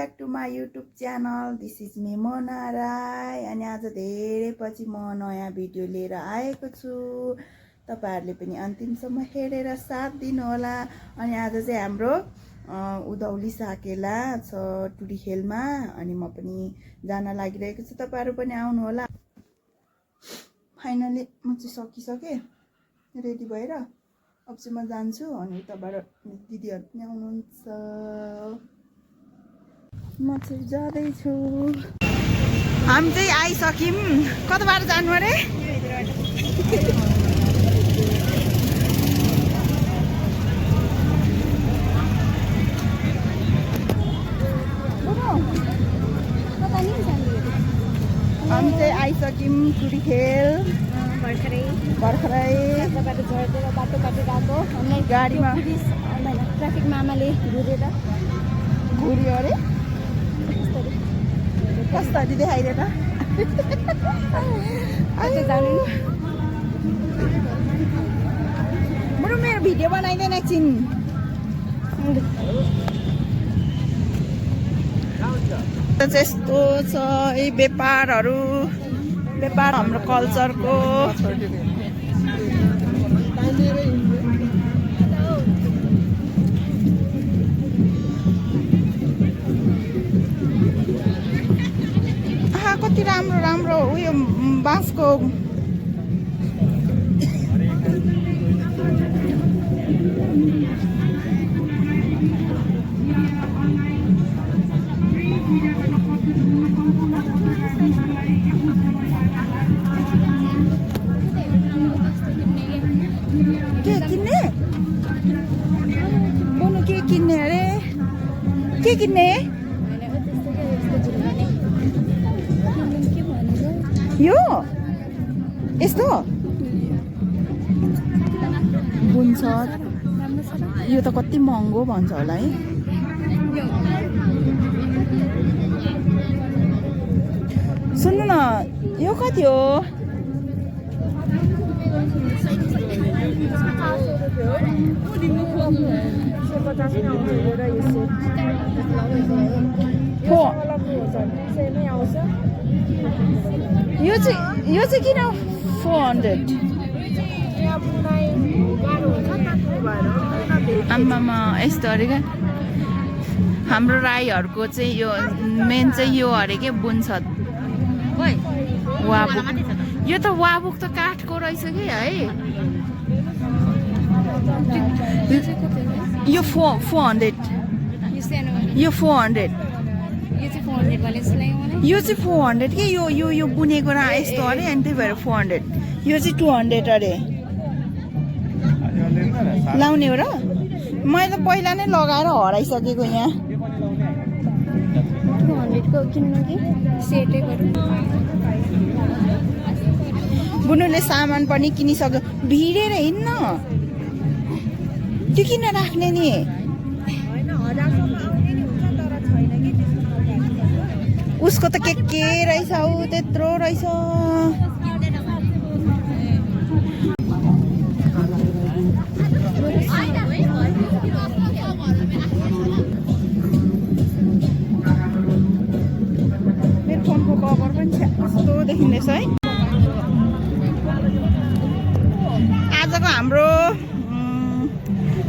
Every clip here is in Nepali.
Back to my YouTube channel. This is me Mona Rai. अनि आज धेरै पछि म नयाँ भिडियो लिएर आएको छु। तपाईहरुले पनि अन्तिमसम्म हेरेर साथ दिनुहोला। अनि आज चाहिँ हाम्रो उधौली साकेला छ टुडीखेलमा। अनि म पनि जान लागिरहेको छु, तपाईहरु पनि आउनु होला। फाइनली म चाहिँ सकिसके रेडी भएर अब चाहिँ म जान्छु। अनि उताबाट दिदीहरु पनि आउनुहुन्छ। म चाहिँ जाँदैछु। हामी चाहिँ आइसक्यौं। कताबाट जानु अरे? हामी चाहिँ आइसक्यौं टुडीखेल भर्खरै बाटो काटेर आएको। हामीलाई गाडीमा ट्राफिक मामाले घुर्यो अरे। कस्तरी देखाइदिए त? जानु बरु मेरो भिडियो बनाइदेन एकछिन। यस्तो छ यी व्यापार हाम्रो कल्चरको। कति राम्रो राम्रो उयो बाँसको के किन्ने? बोनु के किन्ने अरे? के किन्ने? यो यस्तो बुन्छ। यो त कति महँगो भन्छ होला है। सुन्नु न, यो कति हो? यो चाहिँ किन 400? आम्मामा यस्तो अरे क्या। हाम्रो राईहरूको चाहिँ यो मेन चाहिँ यो अरे के बुन्छ। वाबुक। यो त वाबुक त काठको रहेछ कि है। यो 400। यो 400। यो चाहिँ 400 के? यो बुनेको यस्तो अरे। अनि त्यही भएर 400। यो चाहिँ 200 अरे। लाउने हो र? मैले त पहिला नै लगाएर हराइसकेको यहाँ। 200 को किन्नु कि सेटै गरौँ। बुनुले सामान पनि किनिसक्यो। भिडेर हिँड्न त्यो किन राख्ने नि? उसको त के रहेछ हौ, त्यत्रो रहेछ। मेरो फोनको कभर पनि कस्तो देखिँदैछ है। आजको हाम्रो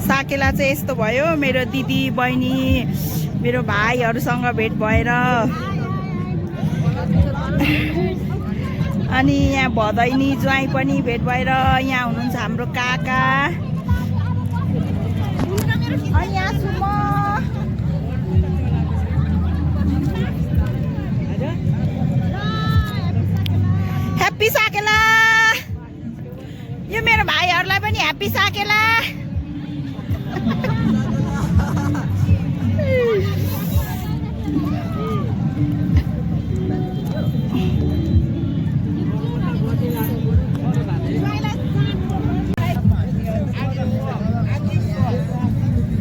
साकेला चाहिँ यस्तो भयो। मेरो दिदी बहिनी मेरो भाइहरूसँग भेट भएर। अनि यहाँ भदैनी ज्वाइँ पनि भेट भएर यहाँ हुनुहुन्छ हाम्रो काका। अनि यहाँ छु म। ह्याप्पी साकेला। यो मेरो भाइहरूलाई पनि ह्याप्पी साकेला।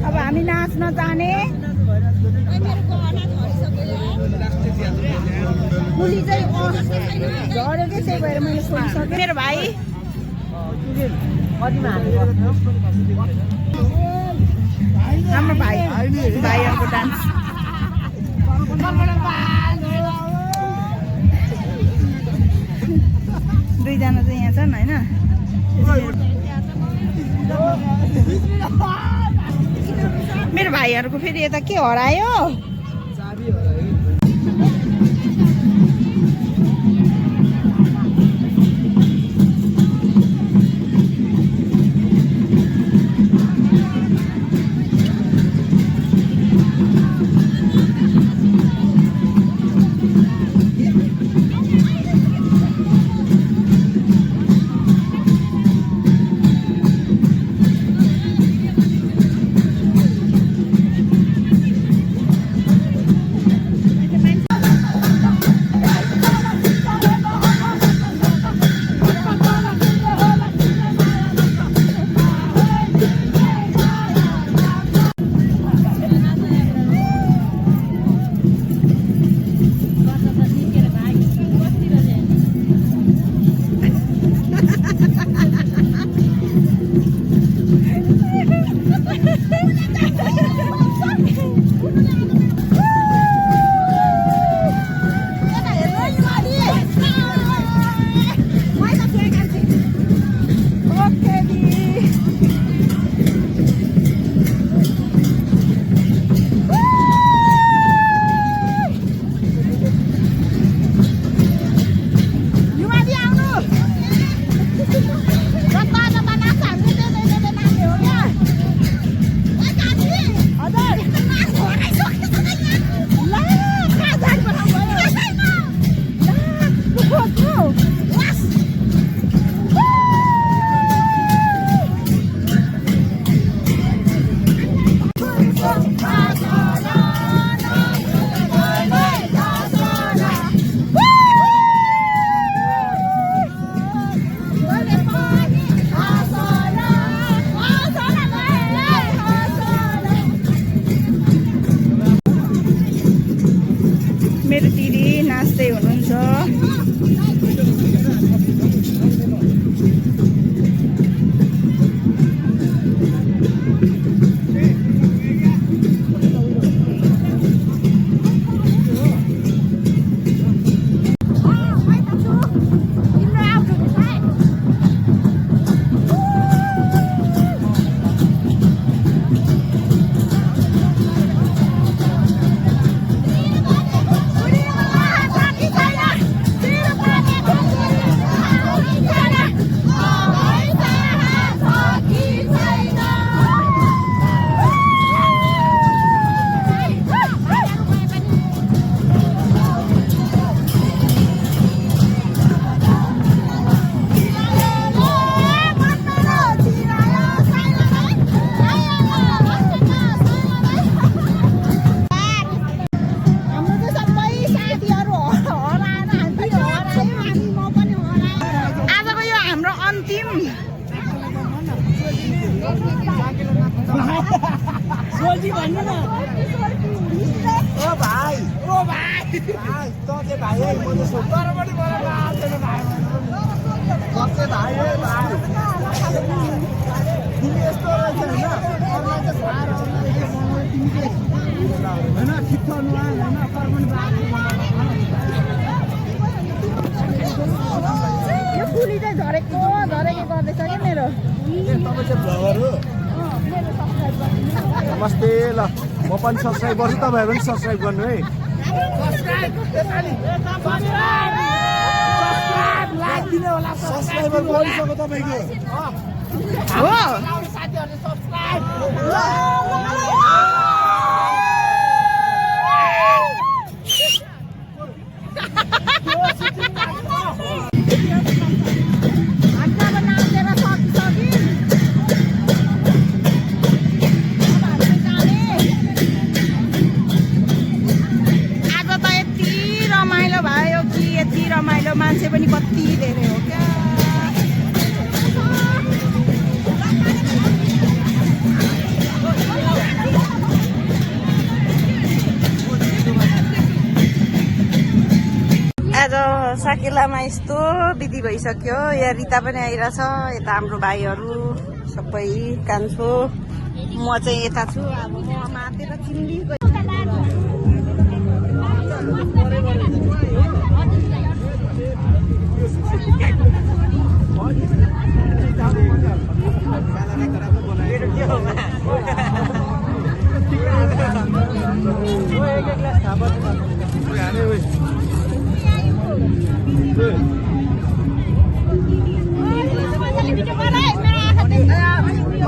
अब हामी नाच्न जाने। पुली चाहिँ झऱ्यो कि त्यही भएर मैले सोधिसकेँ। मेरो भाइ हाम्रो भाइहरूको डान्स। दुईजना चाहिँ यहाँ छन् होइन। मेरो भाइहरूको फेरि यता के हरायो? मेरो दिदी नाच्दै हुनुहुन्छ। सोल्जी भन्नु न। ओ भाइ त चाहिँ भाइ है, म त सोध्तर पनि मलाई लाग्दैन भाइ। कतै भाइ है भाइ। तिमी यस्तो रहेछ हैन, अरूलाई चाहिँ साह्रो तिमी चाहिँ हैन ठिक गर्नु आयो हैन, तर पनि यो फुली चाहिँ झरेको गर्दैछ क्या मेरो। तपाईँ चाहिँ भ्लगर हो? नमस्ते, ल म पनि सब्सक्राइब गर्छु, तपाईँहरू पनि सब्सक्राइब गर्नु है। सब्सक्राइबर बढिसक्यो तपाईँको हो। रमाइलो मान्छे पनि कति धेरै हो क्या। आज साकेलामा यस्तो विधि भइसक्यो। यहाँ रिता पनि आइरहेछ, यता हाम्रो भाइहरू सबै कान्छो, म चाहिँ यता छु। अब म मातेर चिन्ली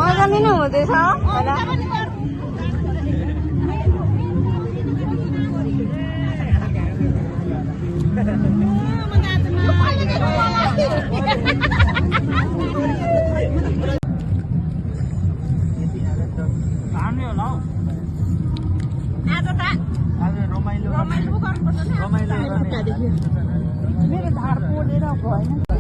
मजाले नै हुँदैछ होला मेरो ढाड पोलेर भएन